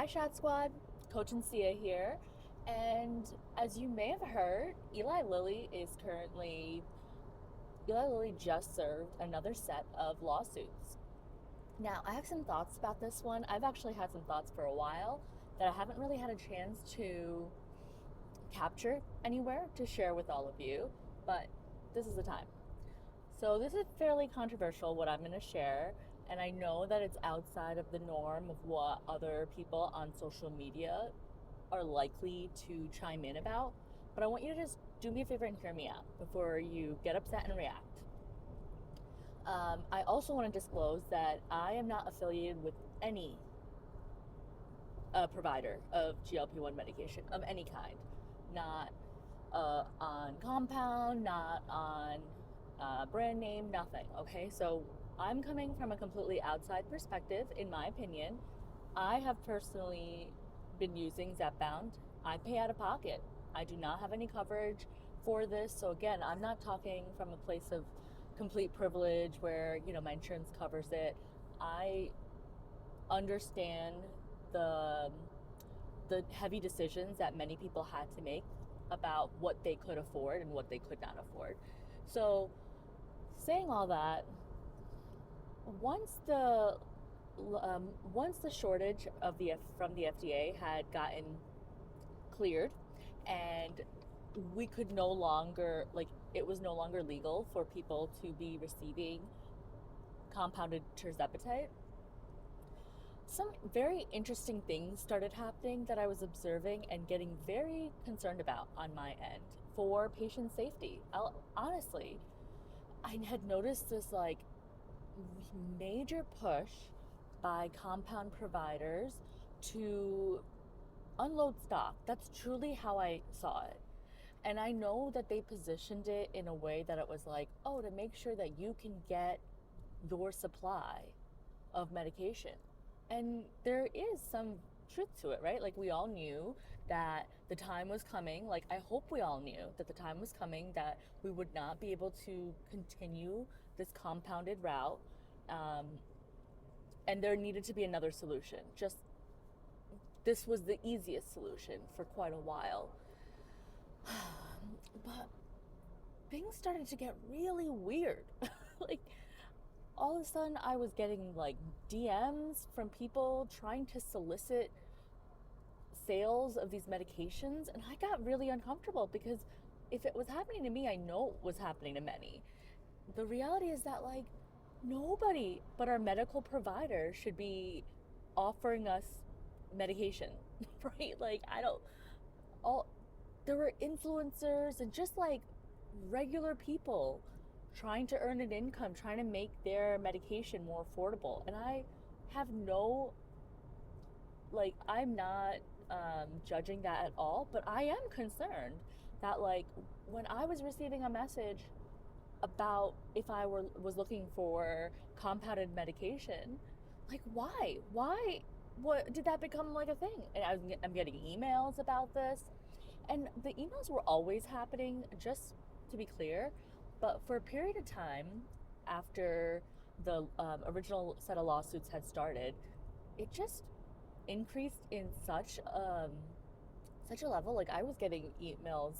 Hi, Shot Squad. Coach and Sia here. And as you may have heard, Eli Lilly just served another set of lawsuits. Now, I have some thoughts about this one. I've actually had some thoughts for a while that I haven't really had a chance to capture anywhere to share with all of you, but this is the time. So this is fairly controversial, what I'm going to share, and I know that it's outside of the norm of what other people on social media are likely to chime in about, but I want you to just do me a favor and hear me out before you get upset and react. I also want to disclose that I am not affiliated with any provider of GLP-1 medication of any kind, not on Compound, not on brand name, nothing. Okay, so I'm coming from a completely outside perspective. In my opinion, I have personally been using Zepbound. I pay out of pocket. I do not have any coverage for this. So again, I'm not talking from a place of complete privilege where, my insurance covers it. I understand the heavy decisions that many people had to make about what they could afford and what they could not afford. So saying all that, once the shortage from the FDA had gotten cleared, and we could no longer, it was no longer legal for people to be receiving compounded Tirzepatide, some very interesting things started happening that I was observing and getting very concerned about on my end for patient safety. Honestly, I had noticed this major push by compound providers to unload stock. That's truly how I saw it. And I know that they positioned it in a way that it was to make sure that you can get your supply of medication. And there is some truth to it, right? We all knew that the time was coming. I hope we all knew that the time was coming that we would not be able to continue this compounded route. And there needed to be another solution. This was the easiest solution for quite a while. But things started to get really weird. All of a sudden I was getting DMs from people trying to solicit sales of these medications, and I got really uncomfortable because if it was happening to me, I know it was happening to many. The reality is that nobody but our medical provider should be offering us medication, right? There were influencers and just regular people trying to earn an income, trying to make their medication more affordable. And I have I'm not judging that at all, but I am concerned that when I was receiving a message about if I was looking for compounded medication, why? What did that become a thing? And I'm getting emails about this, and the emails were always happening, just to be clear. But for a period of time after the original set of lawsuits had started, it just increased in such a level. I was getting emails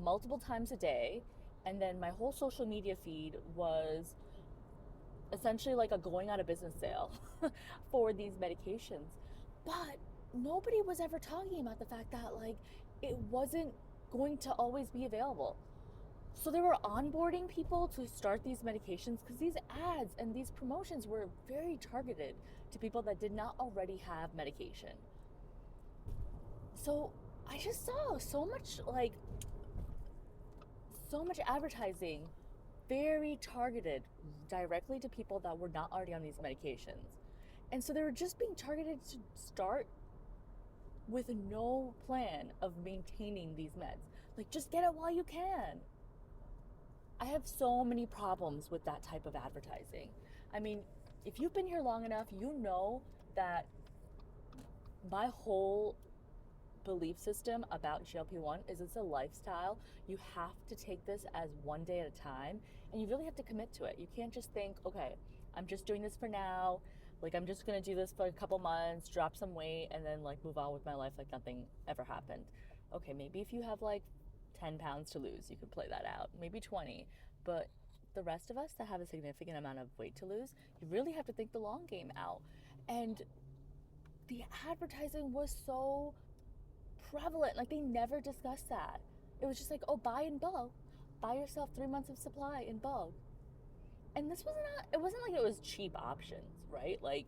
multiple times a day, and then my whole social media feed was essentially a going out of business sale for these medications. But nobody was ever talking about the fact that it wasn't going to always be available. So they were onboarding people to start these medications because these ads and these promotions were very targeted to people that did not already have medication. So I just saw so much advertising, very targeted directly to people that were not already on these medications. And so they were just being targeted to start with no plan of maintaining these meds. Just get it while you can. I have so many problems with that type of advertising. I mean, if you've been here long enough, you know that my whole belief system about GLP-1 is it's a lifestyle. You have to take this as one day at a time, and you really have to commit to it. You can't just think, okay, I'm just doing this for now. Like, I'm just gonna do this for a couple months, drop some weight, and then like move on with my life like nothing ever happened. Okay, maybe if you have like 10 pounds to lose, you could play that out, maybe 20. But the rest of us that have a significant amount of weight to lose, you really have to think the long game out. And the advertising was so prevalent. Like, they never discussed that. It was just like, oh, buy in bulk. Buy yourself 3 months of supply in bulk. And this wasn't, it wasn't like it was cheap options, right? Like,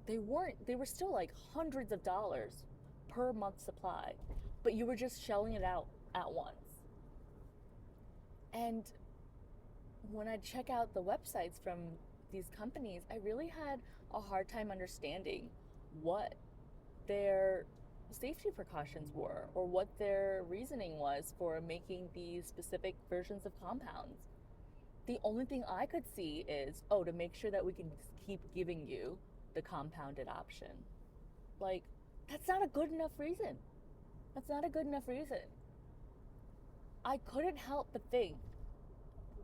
they were still like hundreds of dollars per month supply, but you were just shelling it out at once. And when I check out the websites from these companies, I really had a hard time understanding what their safety precautions were or what their reasoning was for making these specific versions of compounds. The only thing I could see is, oh, to make sure that we can keep giving you the compounded option. Like, that's not a good enough reason. That's not a good enough reason. I couldn't help but think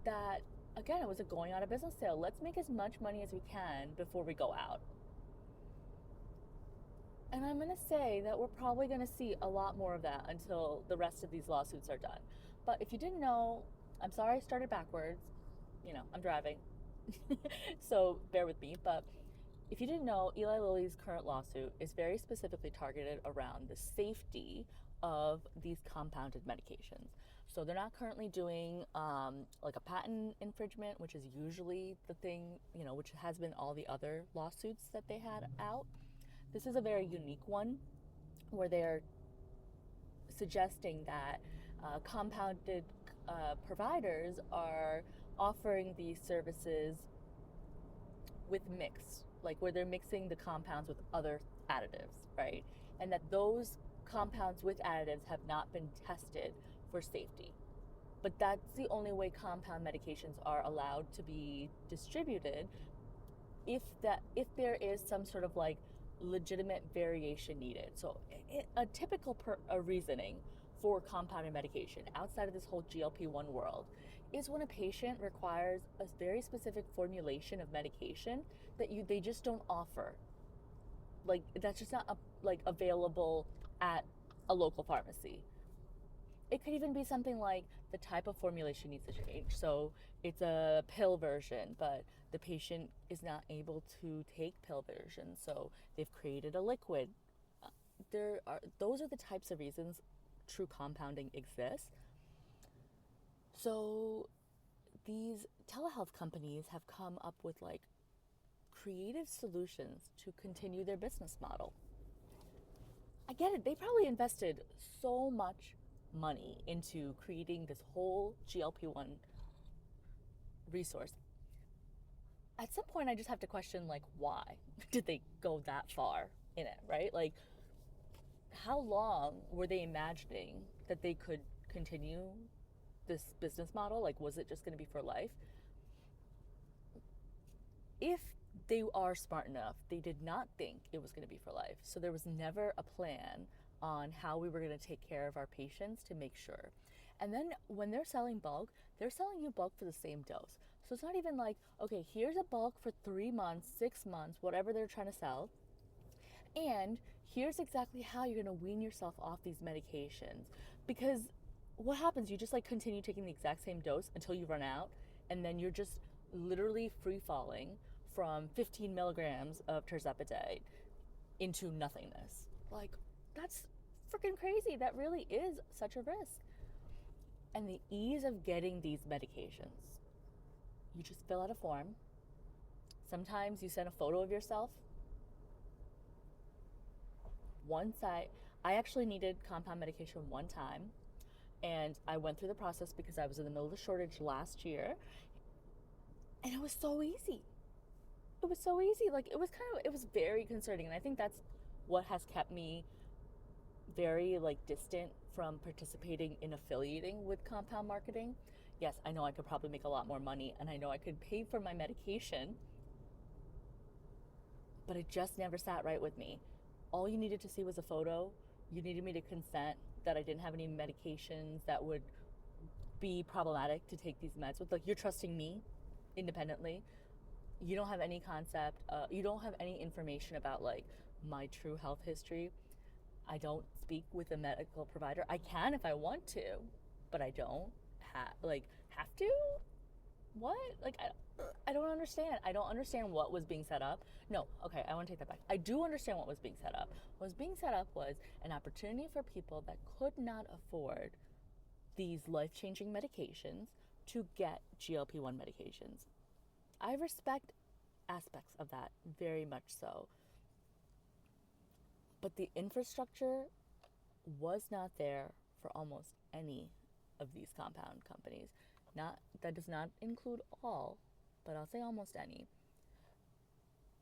that, again, it was a going out of business sale. Let's make as much money as we can before we go out. And I'm going to say that we're probably going to see a lot more of that until the rest of these lawsuits are done. But if you didn't know, I'm sorry I started backwards. You know, I'm driving. So bear with me. But if you didn't know, Eli Lilly's current lawsuit is very specifically targeted around the safety of these compounded medications. So they're not currently doing like a patent infringement, which is usually the thing, you know, which has been all the other lawsuits that they had out. This is a very unique one where they're suggesting that compounded providers are offering these services with mix, like where they're mixing the compounds with other additives, right? And that those compounds with additives have not been tested for safety. But that's the only way compound medications are allowed to be distributed if there is some sort of like legitimate variation needed. So a typical reasoning for compounded medication outside of this whole GLP-1 world is when a patient requires a very specific formulation of medication that they just don't offer. Like, that's just not available at a local pharmacy. It could even be something like the type of formulation needs to change. So it's a pill version, but the patient is not able to take pill versions, so they've created a liquid. Those are the types of reasons true compounding exists. So these telehealth companies have come up with like creative solutions to continue their business model. I get it. They probably invested so much money into creating this whole GLP-1 resource. At some point, I just have to question, like, why did they go that far in it, right? Like, how long were they imagining that they could continue this business model? Like, was it just going to be for life? If they are smart enough, they did not think it was going to be for life. So there was never a plan on how we were going to take care of our patients to make sure. And then when they're selling bulk, they're selling you bulk for the same dose. So it's not even like, okay, here's a bulk for 3 months, 6 months, whatever they're trying to sell. And here's exactly how you're going to wean yourself off these medications. Because what happens? You just like continue taking the exact same dose until you run out. And then you're just literally free falling from 15 milligrams of tirzepatide into nothingness. Like, that's freaking crazy. That really is such a risk. And the ease of getting these medications. You just fill out a form. Sometimes you send a photo of yourself. I actually needed compound medication one time, and I went through the process because I was in the middle of the shortage last year, and it was so easy. It was so easy. Like, it was very concerning, and I think that's what has kept me very distant from participating in affiliating with compound marketing. Yes, I know I could probably make a lot more money, and I know I could pay for my medication, but it just never sat right with me. All you needed to see was a photo. You needed me to consent that I didn't have any medications that would be problematic to take these meds with. Like, you're trusting me independently. You don't have any concept, you don't have any information about like my true health history. I don't speak with a medical provider. I can if I want to, but I don't have to. What? Like, I don't understand. I don't understand what was being set up. No, okay, I want to take that back. I do understand what was being set up. What was being set up was an opportunity for people that could not afford these life-changing medications to get GLP-1 medications. I respect aspects of that very much so. But the infrastructure was not there for almost any of these compound companies. Not that does not include all, but I'll say almost any.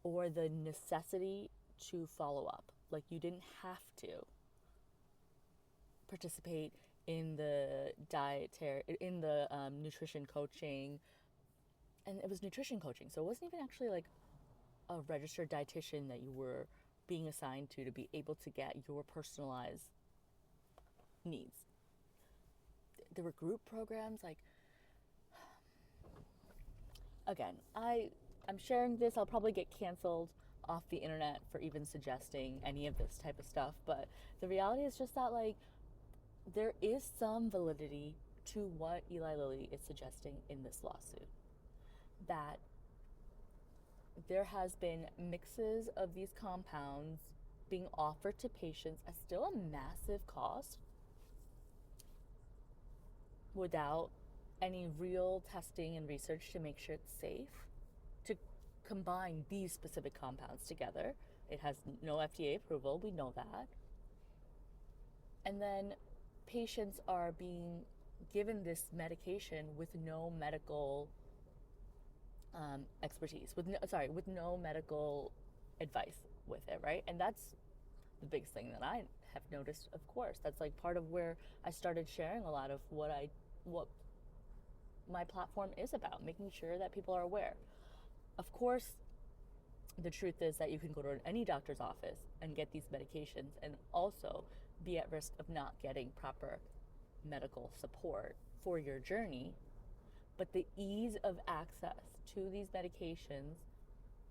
Or the necessity to follow up. Like, you didn't have to participate in the nutrition coaching, and it was nutrition coaching, so it wasn't even actually like a registered dietitian that you were being assigned to be able to get your personalized needs. There were group programs. Like, again, I'm sharing this. I'll probably get canceled off the internet for even suggesting any of this type of stuff, but the reality is just that, like, there is some validity to what Eli Lilly is suggesting in this lawsuit. That there has been mixes of these compounds being offered to patients at still a massive cost without any real testing and research to make sure it's safe to combine these specific compounds together. It has no FDA approval, we know that. And then patients are being given this medication with no medical expertise, with no medical advice with it, right? And that's the biggest thing that I have noticed. Of course, that's like part of where I started sharing a lot of what my platform is about, making sure that people are aware. Of course, the truth is that you can go to any doctor's office and get these medications and also be at risk of not getting proper medical support for your journey. But the ease of access to these medications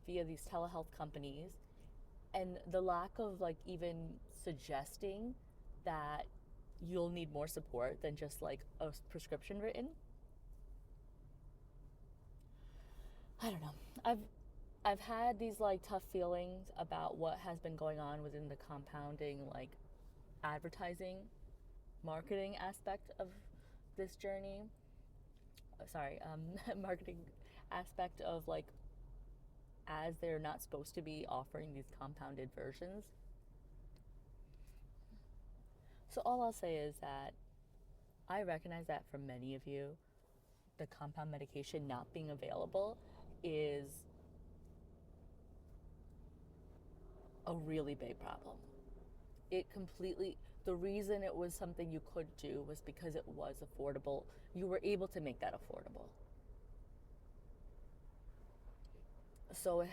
via these telehealth companies, and the lack of like even suggesting that you'll need more support than just like a prescription written. I don't know. I've had these like tough feelings about what has been going on within the compounding, like, advertising, marketing aspect of this journey. Marketing aspect of, like, as they're not supposed to be offering these compounded versions. So all I'll say is that I recognize that for many of you, the compound medication not being available is a really big problem. The reason it was something you could do was because it was affordable. You were able to make that affordable. So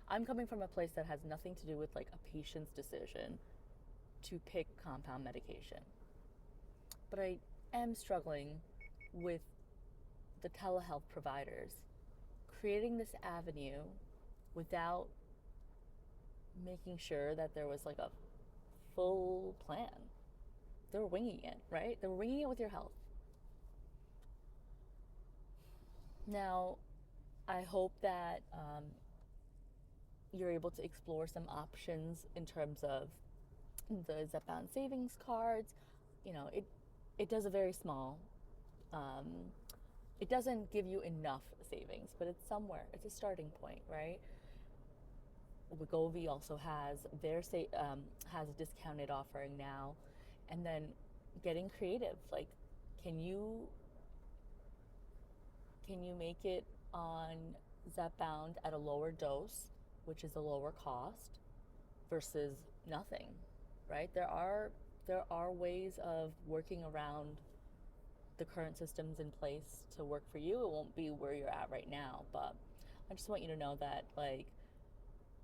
I'm coming from a place that has nothing to do with like a patient's decision to pick compound medication. But I am struggling with the telehealth providers creating this avenue without making sure that there was like a full plan. They were winging it, right? They were winging it with your health. Now, I hope that you're able to explore some options in terms of the Zepbound savings cards. You know, it does a very small, it doesn't give you enough savings, but it's somewhere. It's a starting point, right? Wegovy also has has a discounted offering now, and then getting creative. Like, can you make it on Zepbound at a lower dose, which is a lower cost, versus nothing, right? There are ways of working around the current systems in place to work for you. It won't be where you're at right now, but I just want you to know that, like,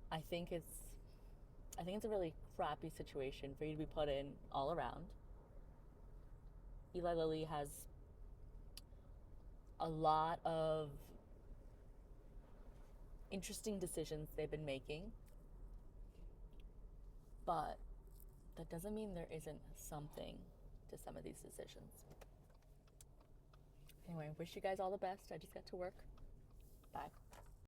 I think it's a really crappy situation for you to be put in all around. Eli Lilly has a lot of interesting decisions they've been making, but that doesn't mean there isn't something to some of these decisions. Anyway, wish you guys all the best. I just got to work. Bye.